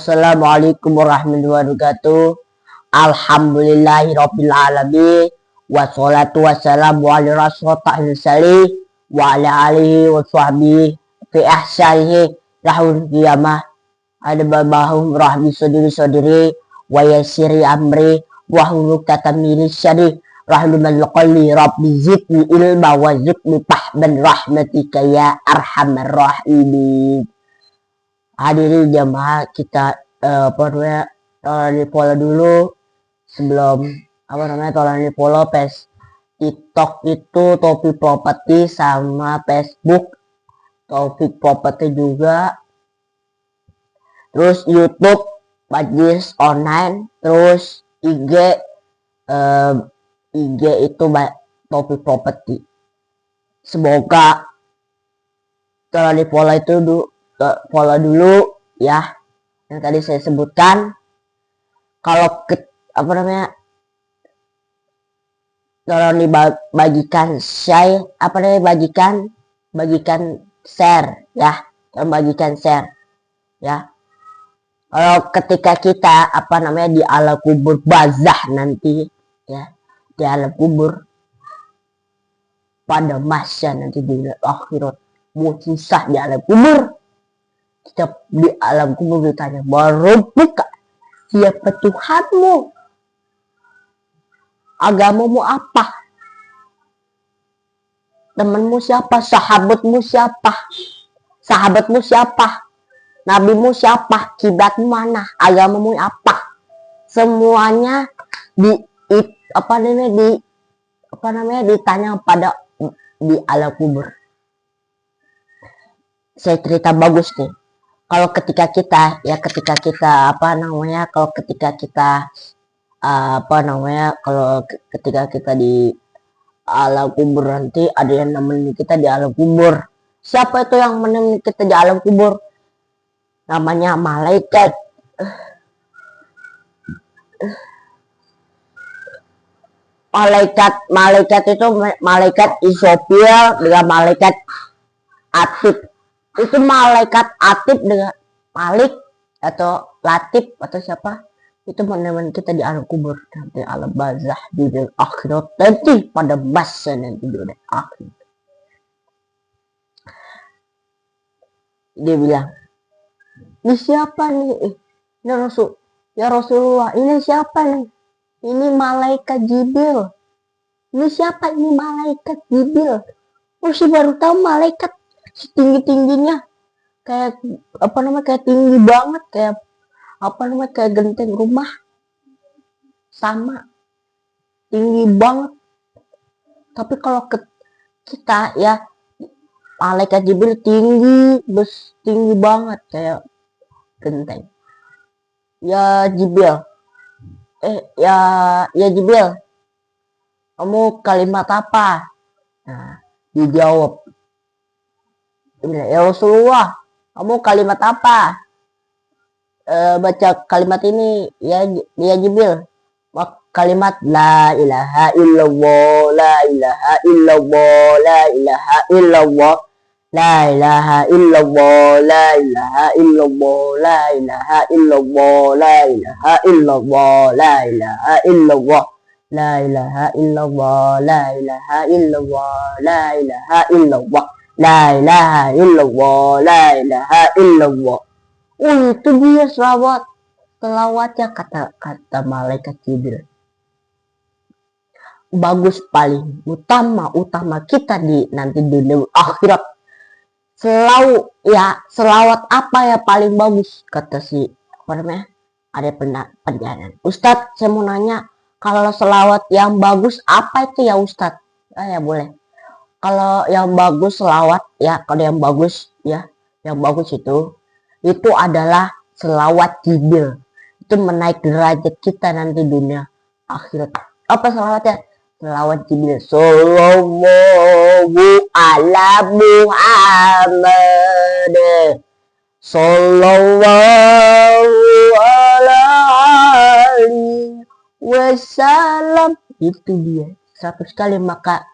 Assalamualaikum warahmatullahi wabarakatuh. Alhamdulillahirabbil alamin. Wassalatu wassalamu ala rasulil salih wa ala alihi wa sahbihi fi ahsanihi lahul qiyamah. Ada babahum rahmi sadri wa yassiri amri wa hlul min lisani rahlul qalbi rabbi zidni ilma wa zidni fahman rahmatika ya arhamar rahimin. Hadirin jamaah, kita tolong di follow dulu sebelum tolong di follow TikTok itu Taufik Property, sama Facebook Taufik Property juga, terus YouTube Majlis Online, terus IG itu Taufik Property. Semoga tolong di follow dulu ya, yang tadi saya sebutkan. Kalau tolong dibagikan share, bagikan share ya, tolong bagikan share ya. Kalau ketika kita di alam kubur barzah nanti ya, di alam kubur pada masa nanti di akhirat, mau susah di alam kubur. Kita di alam kubur ditanya, "Rabbuka, siapa Tuhanmu? Agamamu apa? Temanmu siapa? Sahabatmu siapa? Nabimu siapa? Kiblatmu mana? Agamamu apa?" Semuanya ditanya pada di alam kubur. Saya cerita bagus nih. Kalau ketika kita di alam kubur nanti ada yang nemenin kita di alam kubur. Siapa itu yang menemani kita di alam kubur? Namanya malaikat. Malaikat itu malaikat Israfil dengan malaikat Atid. Itu malaikat Atid dengan Malik atau Latif atau siapa, itu menemani kita di alam kubur, nanti alam barzah, di akhirat nanti pada masa nanti di akhir. Dia bilang, "Ini siapa nih? Ya Rasulullah, ini siapa nih? Ini malaikat Jibril." "Ini siapa? Ini malaikat Jibril." Oh, sih baru tahu malaikat setinggi-tingginya, kayak kayak tinggi banget, kayak genteng rumah, sama tinggi banget. Tapi kalau kita ya, malaikat Jibril tinggi banget kayak genteng. Ya Jibril, ya Jibril, kamu kalimat apa?" Nah, dijawab, "Ya Rasulullah, kamu kalimat apa?" Baca kalimat ini ya Jibril, kalimat la ilaha illallah, la ilaha illallah, la ilaha illallah, la ilaha illallah, la ilaha illallah, la ilaha illallah, la ilaha illallah, la ilaha illallah, la ilaha illallah, la ilaha illallah, la ilaha illallah, la ilaha illallah, la ilaha illallah. Oh, itu dia selawatnya, kata malaikat Jibril. Bagus, paling utama kita di nanti dunia akhirat. Selawat apa ya paling bagus, kata ada pertanyaan. "Ustadz, saya mau nanya, kalau selawat yang bagus apa itu ya Ustadz?" Ya boleh. Kalau yang bagus selawat ya, yang bagus itu adalah selawat Jibril. Itu menaik derajat kita nanti dunia akhirat. Apa selawatnya? Selawat Jibril, sallallahu ala Muhammad, sallallahu ala alihi wasallam. Itu dia 100 kali, maka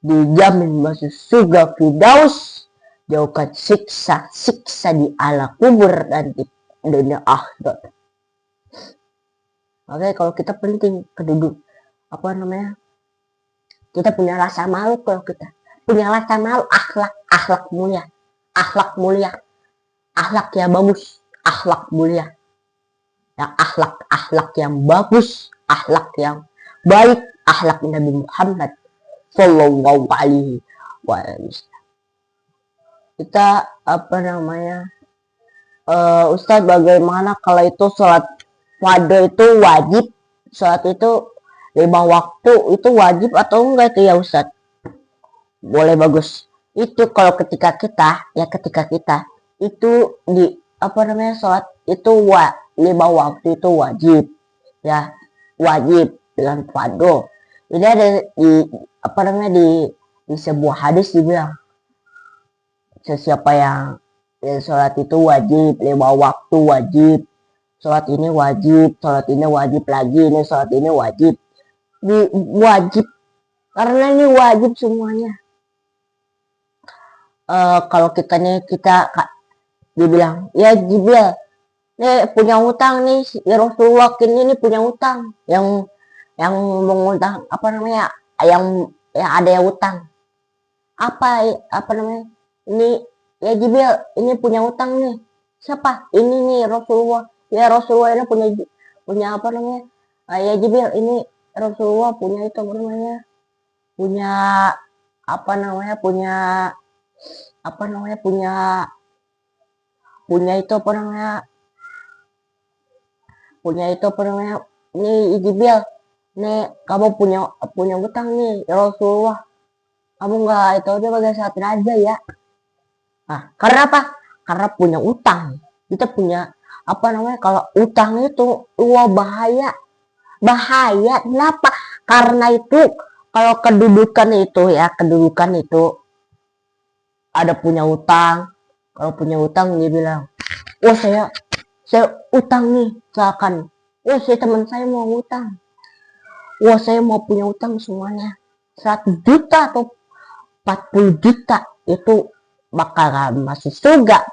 dijamin masuk surga Firdaus, jauhkan siksa di alam kubur nanti dunia akhirat. Oke, kalau kita penting keduduk apa namanya, kita punya rasa malu. Kalau kita punya rasa malu, akhlak mulia, akhlak mulia, akhlak yang bagus, akhlak mulia, yang akhlak yang bagus, akhlak yang baik, akhlak Nabi Muhammad Sallallahu Alaihi Wasallam. Kita apa namanya, Ustadz, bagaimana kalau itu sholat fardu itu wajib, sholat itu 5 waktu itu wajib atau enggak itu ya Ustadz? Boleh, bagus. Itu kalau ketika kita itu di apa namanya, sholat itu 5 waktu itu wajib ya, wajib dengan fardu. Ini ada di apa namanya, di sebuah hadis dibilang sesiapa yang sholat itu wajib, 5 waktu wajib, sholat ini wajib, sholat ini wajib lagi, ini sholat ini wajib, wajib karena ini wajib semuanya. Kalau kita dibilang ya Jibril nih punya utang nih ya Rasulullah, ini punya utang, yang mengutang apa namanya, yang ada yang utang apa namanya, ini ya Jibril ini punya utang nih, siapa ini nih Rasulullah, ya Rasulullah ini punya apa namanya, ya Jibril ini Rasulullah punya itu apa namanya, punya apa namanya, punya itu apa namanya, ini Jibril nih kamu punya utang nih ya Rasulullah, kamu nggak itu aja bagai satu aja ya. Nah, karena apa? Karena punya utang. Kita punya apa namanya, kalau utang itu wah bahaya. Kenapa? Karena itu kalau kedudukan itu ada punya utang. Kalau punya utang dia bilang, "Oh, saya utang nih, silakan. Oh, teman saya mau utang. Wah, saya mau punya utang semuanya 100 juta atau 40 juta, itu bakal masuk surga,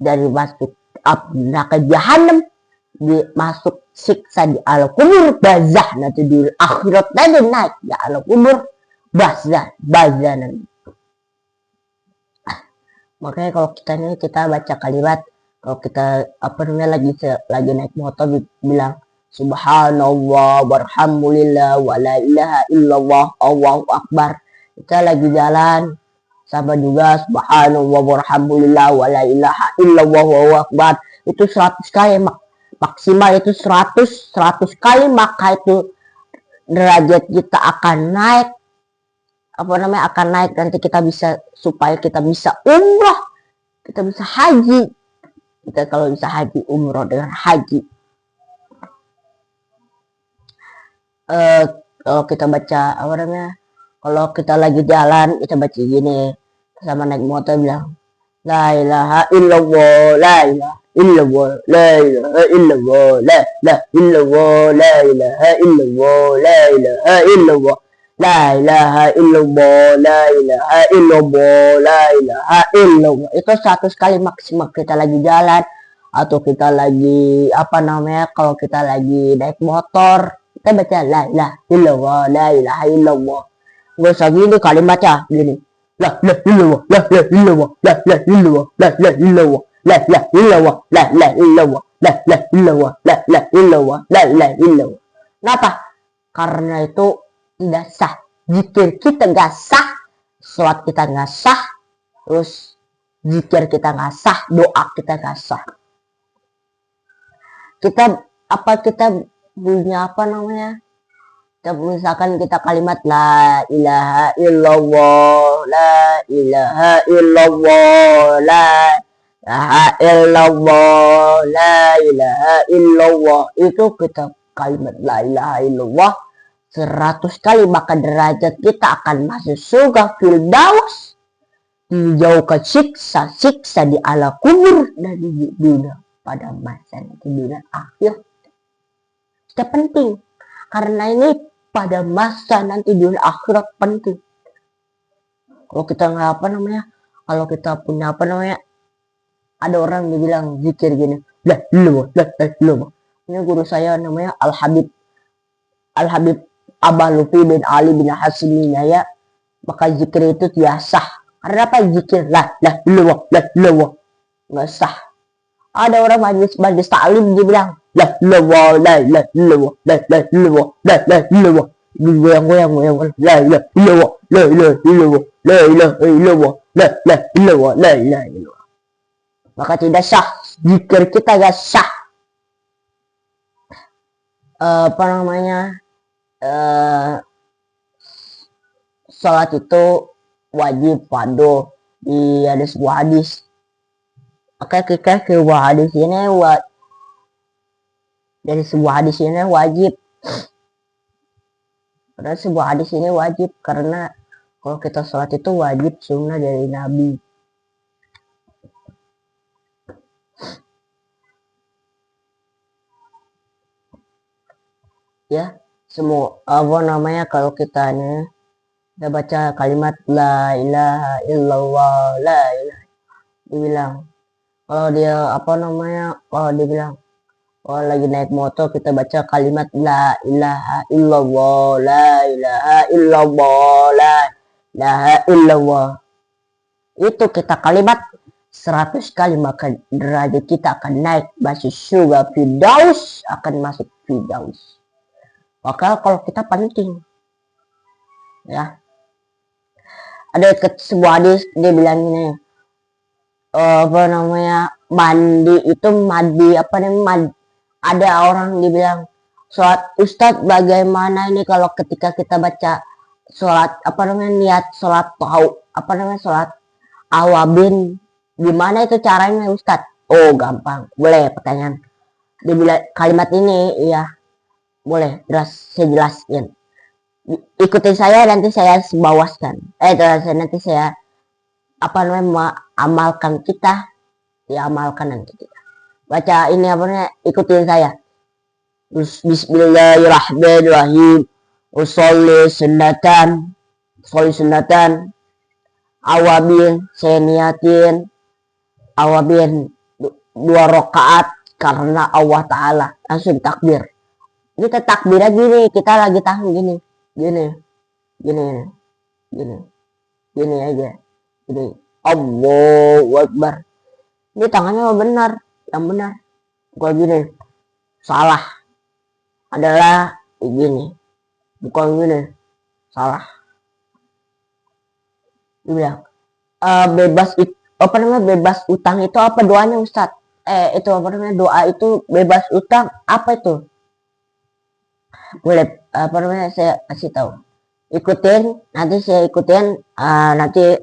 dari masuk neraka jahanam, masuk siksa di alam kubur, bazah nanti di akhirat, nanti naik di alam kubur, bazah nanti. Makanya kalau kita baca kalimat, kalau kita apa namanya lagi naik motor bilang subhanallah walhamdulillah wa la ilaha illallah Allahu akbar. Kita lagi jalan sama juga subhanallah walhamdulillah wa la ilaha illallah Allahu akbar. Itu 100 kali maksimal, itu 100 kali, maka itu derajat kita akan naik, apa namanya, akan naik nanti kita bisa, supaya kita bisa umroh, kita bisa haji. Kita kalau bisa haji umroh dengan haji, kalau kita baca apa namanya, kalau kita lagi jalan kita baca gini sama naik motor bilang la ilaha illallah, la ilaha illallah, la ilaha illallah, la illallah, la ilaha illallah, la ilaha illallah, la ilaha illallah, la ilaha illallah, la ilaha illallah. Itu 100 kali maksimal kita lagi jalan, atau kita lagi apa namanya, kalau kita lagi naik motor kita baca la ilaha illallah, la ilaha illallah. Gak usah gini kalimatnya gini, la illallah, la illallah, la illallah, la illallah, la illallah, la illallah, la illallah, la illallah, la illallah. Kenapa? Karena itu tidak sah, zikir kita nggak sah, sholat kita nggak sah, terus zikir kita nggak sah, doa kita nggak sah. Kita punya apa namanya, misalkan kita kalimat la ilaha illallah, la ilaha illallah, la ilaha illallah, la ilaha illallah, itu kita kalimat la ilaha illallah 100 kali, maka derajat kita akan masuk surga Firdaus, dijauhkan siksa di alam kubur dan di dunia pada masa nanti, dunia akhir. Kita penting karena ini pada masa nanti dunia akhirat penting. Kalau kita nggak apa namanya, kalau kita punya apa namanya, Ada orang yang bilang zikir gini, lah lu. Ini guru saya namanya Al Habib Abah Lutfi bin Ali bin Hasim ya. Maka zikir itu tidak sah. Karena apa? Zikir lah lu nggak sah. Ada orang majlis taklim dia bilang lah lu goyang maka tidak sah, zikir kita gak sah. Apa namanya, sholat itu wajib fardu di ada sebuah hadis. Maka kita sebuah hadis ini dari sebuah hadis ini wajib. Karena sebuah hadis ini wajib karena kalau kita sholat itu wajib sunnah dari Nabi. Ya, semua apa namanya kalau kita baca kalimat la ilaha illallah la ilaha, dibilang kalau dia apa namanya kalau dibilang kalau lagi naik motor kita baca kalimat la ilaha illallah la ilaha illallah la ilaha illallah, itu kita kalimat 100 kali maka derajat kita akan naik masuk surga Firdaus, akan masuk Firdaus. Maka kalau kita penting ya, ada sebuah hadis dia bilang ini apa namanya mandi itu apa namanya ada orang dibilang sholat Ustadz bagaimana ini kalau ketika kita baca sholat apa namanya niat sholat tahu apa namanya sholat awabin gimana itu caranya Ustadz? Oh gampang, boleh pertanyaan dia bilang kalimat ini ya boleh saya jelaskan, ikutin saya nanti saya bawaskan nanti saya apa namanya amalkan kita diamalkan nanti kita baca ini apa namanya ikutin saya. Bismillahirrahmanirrahim. Usolli sunnatan awabin saya niatin awabin 2 rakaat karena Allah Ta'ala, langsung takbir. Kita takbir aja gini, kita lagi tahan gini aja gini, Allahu Akbar. Ini tangannya benar, yang benar. Bukan gini, salah adalah begini, bukan gini, salah. Dia bilang bebas utang itu apa doanya Ustadz? Itu apa namanya doa itu bebas utang apa itu? Boleh apa namanya saya kasih tahu, ikutin nanti saya ikutin nanti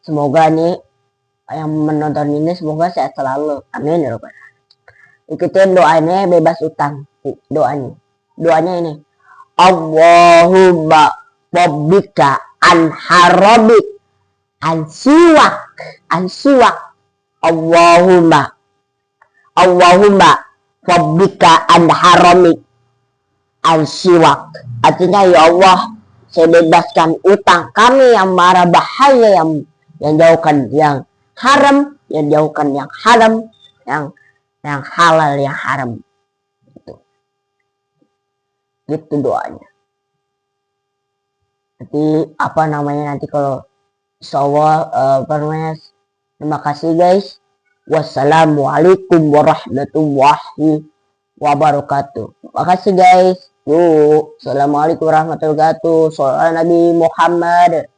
semoga nih yang menonton ini semoga saya selalu amin ya robbal alamin. Ikutin doanya bebas utang, doanya ini Allahumma wabbika an harabik an siwak Allahumma wabbika an haramik al-siwak, artinya ya Allah saya bebaskan utang kami yang marah bahaya, yang jauhkan yang haram, yang jauhkan yang haram, yang halal yang haram, gitu doanya. Nanti apa namanya nanti kalau insyaallah apa namanya, terima kasih guys, wassalamualaikum warahmatullahi wabarakatuh. Makasih guys. Assalamualaikum warahmatullahi wabarakatuh. Shallallahu Nabi Muhammad.